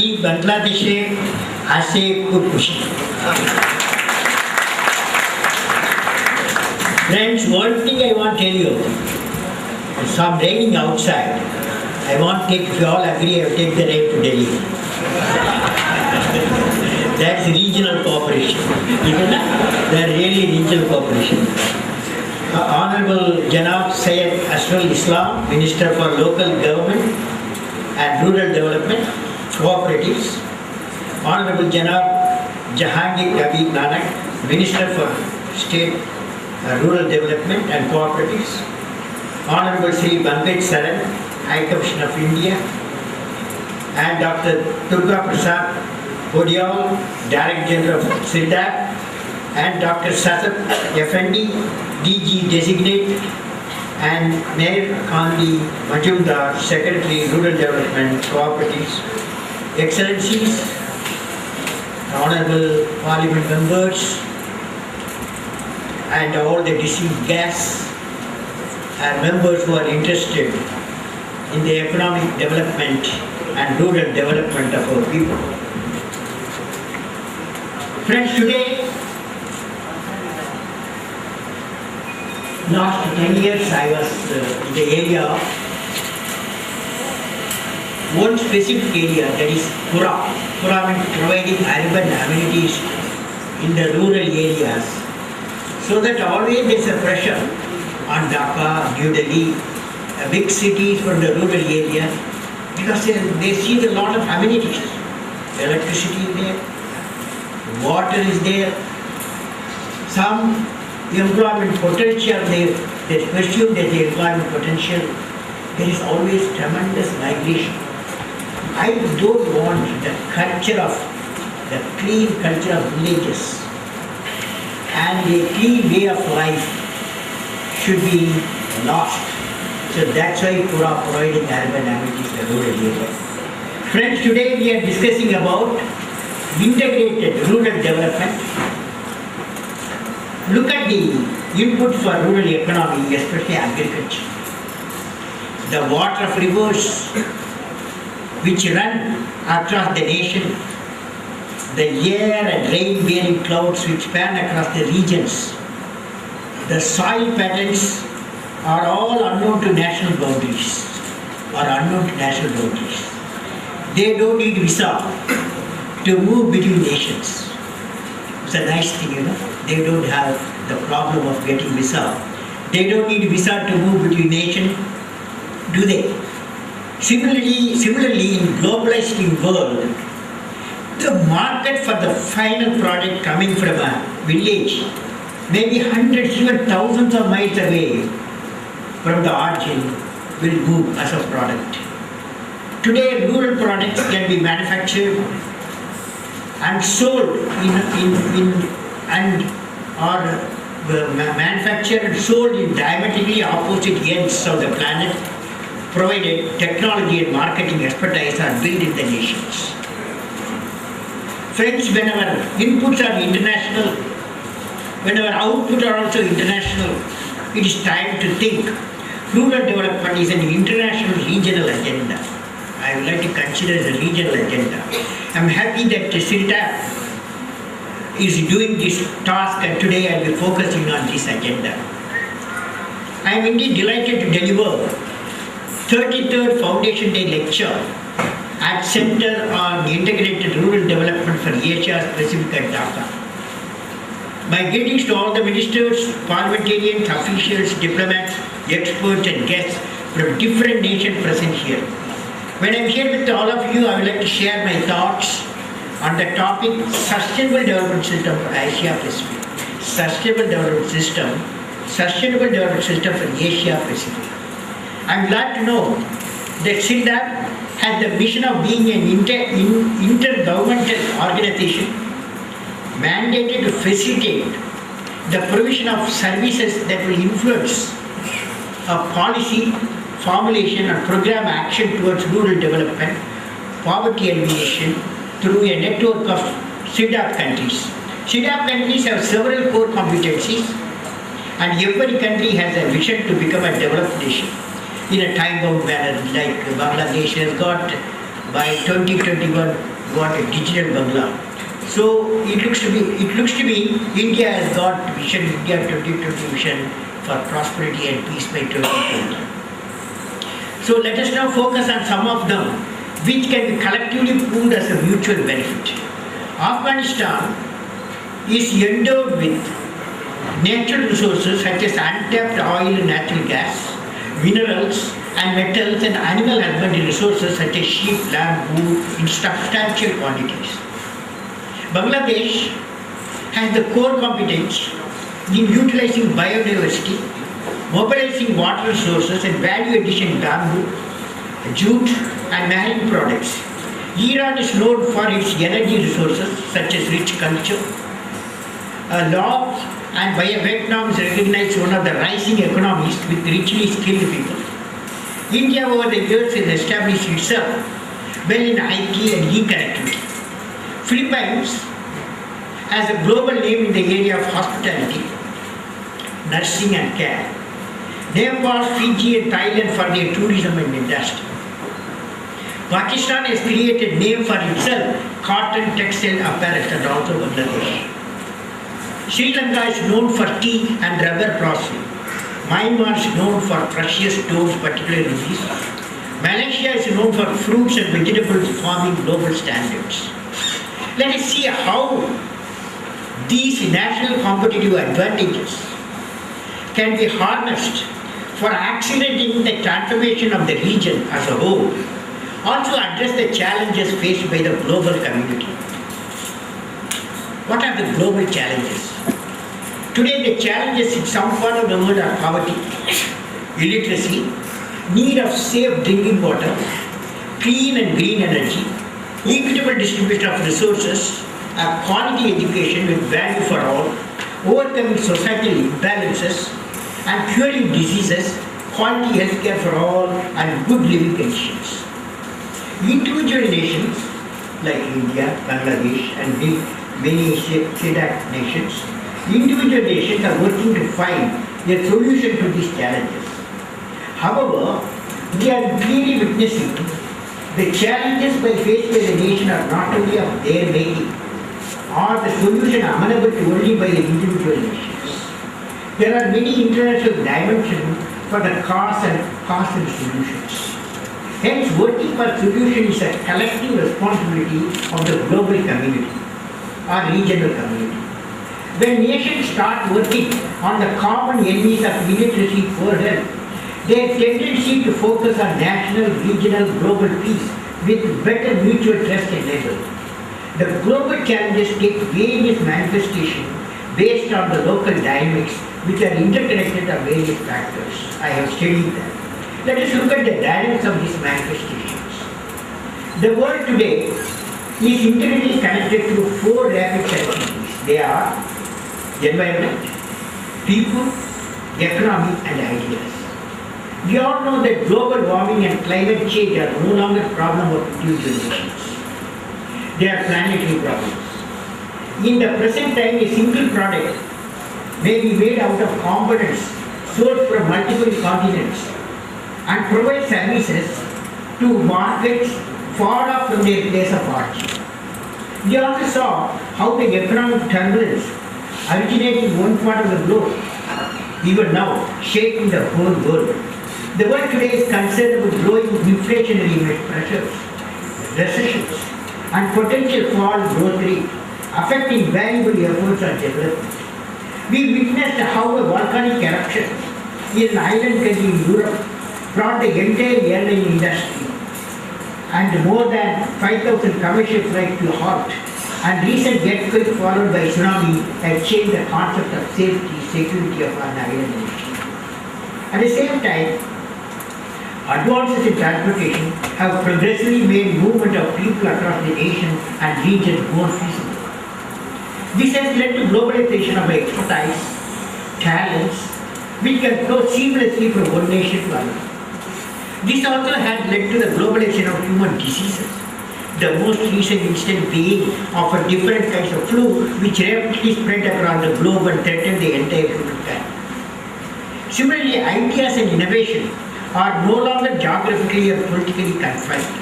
আমি বাংলাদেশে আসে খুব খুশি। Friends, one thing I want to tell you, some raining outside. I want to take, if you all agree, I will take the rain to Delhi. That's regional cooperation. They're really regional cooperation. Honorable Janab Syed Ashraf Islam, Minister for Local Government and Rural Development, Cooperatives. Honorable Janab Jahangir Kabir Nanak, Minister for State Rural Development and Cooperatives. Honorable Sri Bandit Saran, High Commissioner of India. And Dr. Durga Prasad Podial, Director General of SIDAP. And Dr. Sasat Effendi, DG Designate. And Mayor Kandi Majumdar, Secretary Rural Development Cooperatives. Excellencies, Honorable Parliament members, and all the distinguished guests and members who are interested in the economic development and rural development of our people. Friends, today, last 10 years I was in the area of one specific area, that is Pura. Pura means providing urban amenities in the rural areas. So that always there is a pressure on Dhaka, New Delhi, big cities from the rural area, because they see a lot of amenities. Electricity is there, water is there, some employment potential, they presume that the employment potential, there is always tremendous migration. I don't want the clean culture of villages and a clean way of life should be lost. So that's why Pura providing urban amenities in the rural areas. Friends, today we are discussing about integrated rural development. Look at the input for rural economy, especially agriculture. The water of rivers which run across the nation, the air and rain-bearing clouds which span across the regions, the soil patterns are all unknown to national boundaries. They don't need visa to move between nations. It's a nice thing, They don't have the problem of getting visa. They don't need visa to move between nations, do they? Similarly, in globalized world, the market for the final product coming from a village, maybe hundreds, even thousands of miles away from the origin, will move as a product. Today, rural products can be manufactured and sold manufactured and sold in diametrically opposite ends of the planet, provided technology and marketing expertise are built in the nations. Friends, when our inputs are international, when our outputs are also international, it is time to think rural development is an international regional agenda. I would like to consider it a regional agenda. I am happy that SIDAP is doing this task, and today I will be focusing on this agenda. I am indeed delighted to deliver 33rd Foundation Day lecture at Center on Integrated Rural Development for Asia Pacific at Dhaka. My greetings to all the ministers, parliamentarians, officials, diplomats, experts and guests from different nations present here. When I am here with all of you, I would like to share my thoughts on the topic Sustainable Development System for Asia Pacific. Sustainable Development System for Asia Pacific. I am glad to know that SIDAP has the mission of being an intergovernmental organization mandated to facilitate the provision of services that will influence a policy formulation and program action towards rural development, poverty elimination through a network of SIDAP countries. SIDAP countries have several core competencies, and every country has a vision to become a developed nation in a time-bound manner. Like Bangladesh has got by 2021 got a digital Bangla. So it looks to be India has got vision, India 2020 vision for prosperity and peace by 2020. So let us now focus on some of them which can be collectively pooled as a mutual benefit. Afghanistan is endowed with natural resources such as untapped oil and natural gas, minerals and metals, and animal husbandry resources such as sheep, lamb, wool in substantial quantities. Bangladesh has the core competence in utilizing biodiversity, mobilizing water resources and value addition bamboo, jute and marine products. Iran is known for its energy resources such as rich culture, law, and Vietnam is recognized one of the rising economies with richly skilled people. India over the years has established itself well in IT and e-connectivity. Philippines has a global name in the area of hospitality, nursing and care. Nepal, Fiji and Thailand for their tourism and industry. Pakistan has created a name for itself, cotton, textile, apparel and also Bangladesh. Sri Lanka is known for tea and rubber processing. Myanmar is known for precious stones, particularly rubies. Malaysia is known for fruits and vegetables farming global standards. Let us see how these national competitive advantages can be harnessed for accelerating the transformation of the region as a whole, also address the challenges faced by the global community. What are the global challenges? Today the challenges in some part of the world are poverty, illiteracy, need of safe drinking water, clean and green energy, equitable distribution of resources, a quality education with value for all, overcoming societal imbalances, and curing diseases, quality healthcare for all, and good living conditions. Individual nations like India, Bangladesh, and many SADC nations, individual nations are working to find a solution to these challenges. However, we are clearly witnessing the challenges faced by the nation are not only of their making, or the solution amenable to only by the individual nations. There are many international dimensions for the cause and solutions. Hence, working for solution is a collective responsibility of the global community or regional community. When nations start working on the common enemies of illiteracy, poor health, their tendency to focus on national, regional, global peace with better mutual trust enabled. The global challenges take various manifestations based on the local dynamics which are interconnected of various factors. I have studied that. Let us look at the dynamics of these manifestations. The world today is intimately connected to four rapid challenges. They are environment, people, economy and ideas. We all know that global warming and climate change are no longer a problem of individual nations. They are planetary problems. In the present time, a single product may be made out of components sourced from multiple continents and provide services to markets far off from their place of origin. We also saw how the economic turbulence originating in one part of the globe, even now shaking the whole world. The world today is concerned with growing inflationary pressures, recessions, and potential fall in growth rate, affecting valuable efforts on development. We witnessed how a volcanic eruption in an island country in Europe brought the entire airline industry and more than 5,000 commercial flights to halt, and recent earthquake followed by tsunami had changed the concept of safety, security of an island nation. At the same time, advances in transportation have progressively made movement of people across the nation and region more feasible. This has led to globalization of expertise, talents, which can flow seamlessly from one nation to another. This also has led to the globalization of human diseases, the most recent instance being of a different kinds of flu which rapidly spread across the globe and threatened the entire humankind. Similarly, ideas and innovation are no longer geographically or politically confined.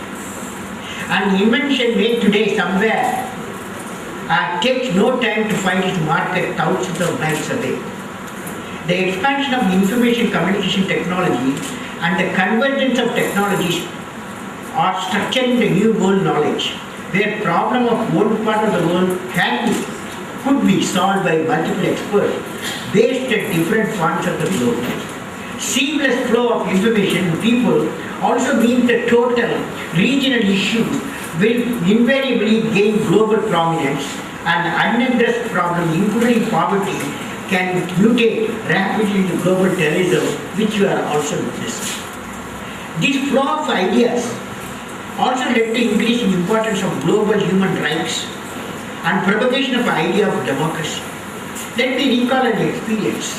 An invention made today somewhere takes no time to find its market thousands of miles away. The expansion of information communication technology and the convergence of technologies are structuring the new world knowledge, where problem of one part of the world could be solved by multiple experts based at different parts of the globe. Seamless flow of information to people also means the total regional issues will invariably gain global prominence, and unaddressed problems including poverty can mutate rapidly into global terrorism, which we are also witnessing. This flow of ideas also led to increasing importance of global human rights and propagation of idea of democracy. Let me recall an experience.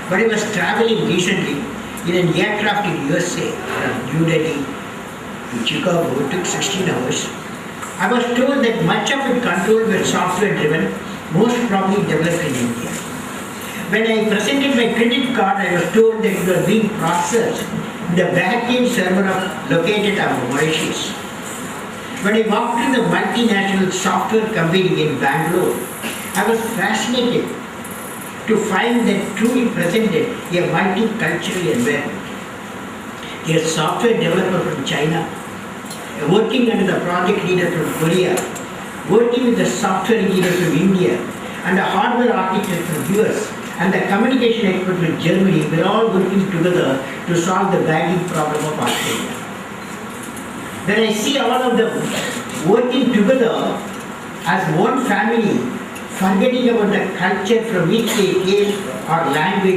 When I was traveling recently in an aircraft in USA from New Delhi to Chicago, it took 16 hours. I was told that much of it controlled were software driven, most probably developed in India. When I presented my credit card, I was told that it was being processed in the back-end server located at Mauritius. When I walked to the multinational software company in Bangalore, I was fascinated to find that truly presented a multicultural environment. A software developer from China, working under the project leader from Korea, working with the software engineer from India, and a hardware architect from US, and the communication expert from Germany were all working together to solve the banking problem of Australia. When I see all of them working together as one family, forgetting about the culture from which they came or language,